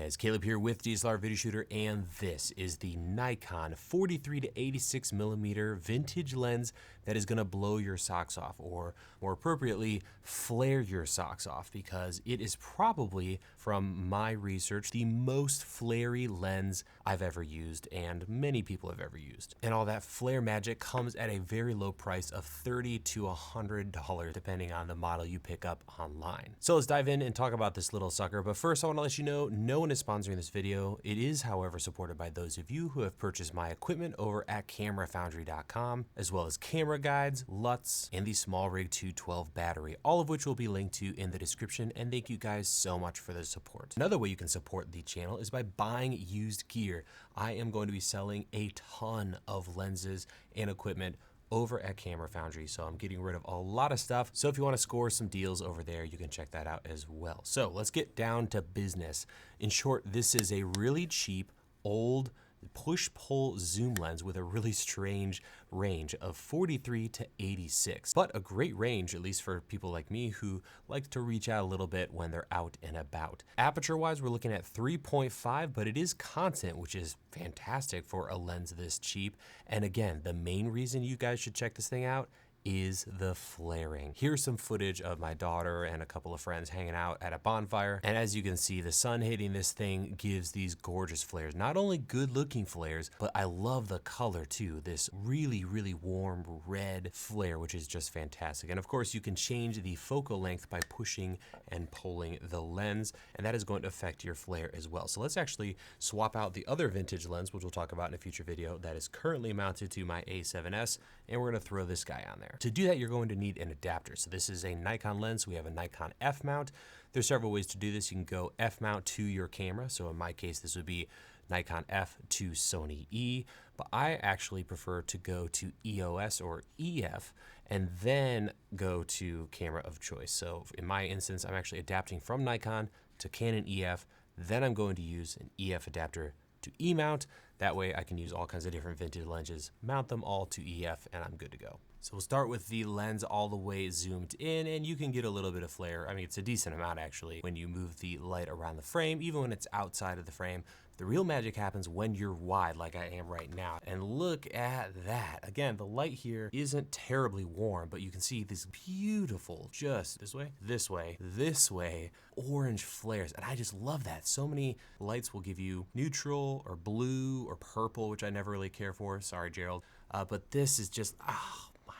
guys, Caleb here with DSLR Video Shooter, and this is the Nikon 43 to 86 millimeter vintage lens that is going to blow your socks off, or more appropriately, flare your socks off, because it is probably, from my research, the most flary lens I've ever used and many people have ever used. And all that flare magic comes at a very low price of $30 to $100, depending on the model you pick up online. So let's dive in and talk about this little sucker. But first, I want to let you know, no one is sponsoring this video. It is, however, supported by those of you who have purchased my equipment over at camerafoundry.com, as well as camera guides, LUTs, and the SmallRig 212 battery, all of which will be linked to in the description. And thank you guys so much for the support. Another way you can support the channel is by buying used gear. I am going to be selling a ton of lenses and equipment over at Camera Foundry, so I'm getting rid of a lot of stuff. So if you want to score some deals over there, you can check that out as well. So let's get down to business. In short, this is a really cheap, old, push-pull zoom lens with a really strange range of 43 to 86, but a great range, at least for people like me who like to reach out a little bit when they're out and about. Aperture-wise, we're looking at 3.5, but it is constant, which is fantastic for a lens this cheap. And again, the main reason you guys should check this thing out is the flaring. Here's some footage of my daughter and a couple of friends hanging out at a bonfire. And as you can see, the sun hitting this thing gives these gorgeous flares. Not only good looking flares, but I love the color too. This really, really warm red flare, which is just fantastic. And of course, you can change the focal length by pushing and pulling the lens, and that is going to affect your flare as well. So let's actually swap out the other vintage lens, which we'll talk about in a future video, that is currently mounted to my A7S, and we're gonna throw this guy on there. To do that, you're going to need an adapter. So this is a Nikon lens. We have a Nikon F mount. There's several ways to do this. You can go F mount to your camera. So in my case, this would be Nikon F to Sony E, but I actually prefer to go to EOS or EF and then go to camera of choice. So in my instance, I'm actually adapting from Nikon to Canon EF. Then I'm going to use an EF adapter to E mount. That way I can use all kinds of different vintage lenses, mount them all to EF, and I'm good to go. So we'll start with the lens all the way zoomed in, and you can get a little bit of flare. I mean, it's a decent amount actually when you move the light around the frame, even when it's outside of the frame. The real magic happens when you're wide, like I am right now. And look at that. Again, the light here isn't terribly warm, but you can see this beautiful, just this way, orange flares. And I just love that. So many lights will give you neutral or blue or purple, which I never really care for. Sorry, Gerald. But this is just, oh my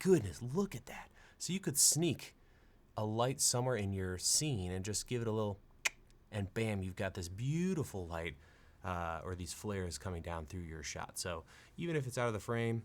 goodness, look at that. So you could sneak a light somewhere in your scene and just give it a little, and bam, you've got this beautiful light or these flares coming down through your shot. So even if it's out of the frame,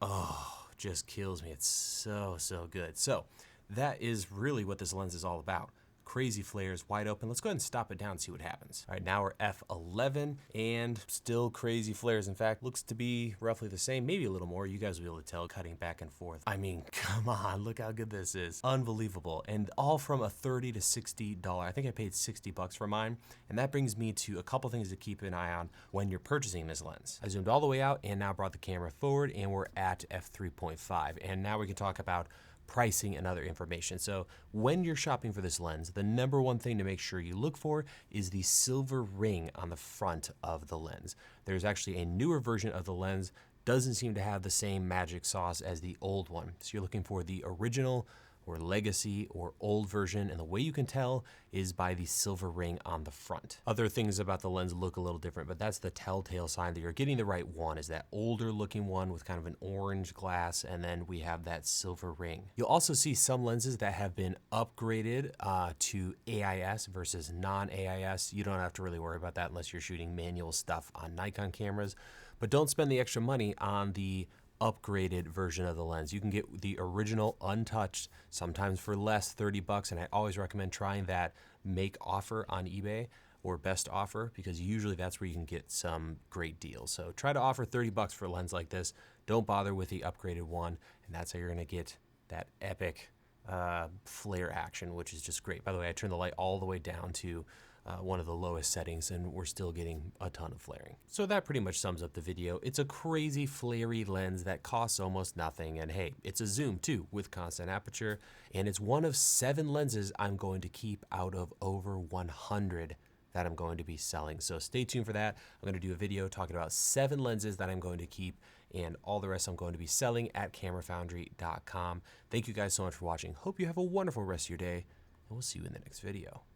oh, just kills me. It's so, so good. So that is really what this lens is all about. Crazy flares, wide open. Let's go ahead and stop it down and see what happens. All right, now we're f11 and still crazy flares. In fact, looks to be roughly the same, maybe a little more. You guys will be able to tell cutting back and forth. I mean, come on, look how good this is. Unbelievable. And all from a $30 to $60. I think I paid $60 for mine. And that brings me to a couple things to keep an eye on when you're purchasing this lens. I zoomed all the way out and now brought the camera forward, and we're at f3.5. And now we can talk about pricing and other information. So when you're shopping for this lens, the number one thing to make sure you look for is the silver ring on the front of the lens. There's actually a newer version of the lens, doesn't seem to have the same magic sauce as the old one. So you're looking for the original or legacy or old version, and the way you can tell is by the silver ring on the front. Other things about the lens look a little different, but that's the telltale sign that you're getting the right one, is that older looking one with kind of an orange glass, and then we have that silver ring. You'll also see some lenses that have been upgraded to AIS versus non-AIS. You don't have to really worry about that unless you're shooting manual stuff on Nikon cameras, but don't spend the extra money on the upgraded version of the lens. You can get the original untouched, sometimes for less, 30 bucks, and I always recommend trying that make offer on eBay or best offer, because usually that's where you can get some great deals. So try to offer 30 bucks for a lens like this. Don't bother with the upgraded one, and that's how you're gonna get that epic flare action, which is just great. By the way, I turned the light all the way down to one of the lowest settings, and we're still getting a ton of flaring. So that pretty much sums up the video. It's a crazy flary lens that costs almost nothing, and hey, it's a zoom too with constant aperture, and it's one of 7 lenses I'm going to keep out of over 100 that I'm going to be selling. So stay tuned for that. I'm going to do a video talking about 7 lenses that I'm going to keep, and all the rest I'm going to be selling at camerafoundry.com. Thank you guys so much for watching. Hope you have a wonderful rest of your day, and we'll see you in the next video.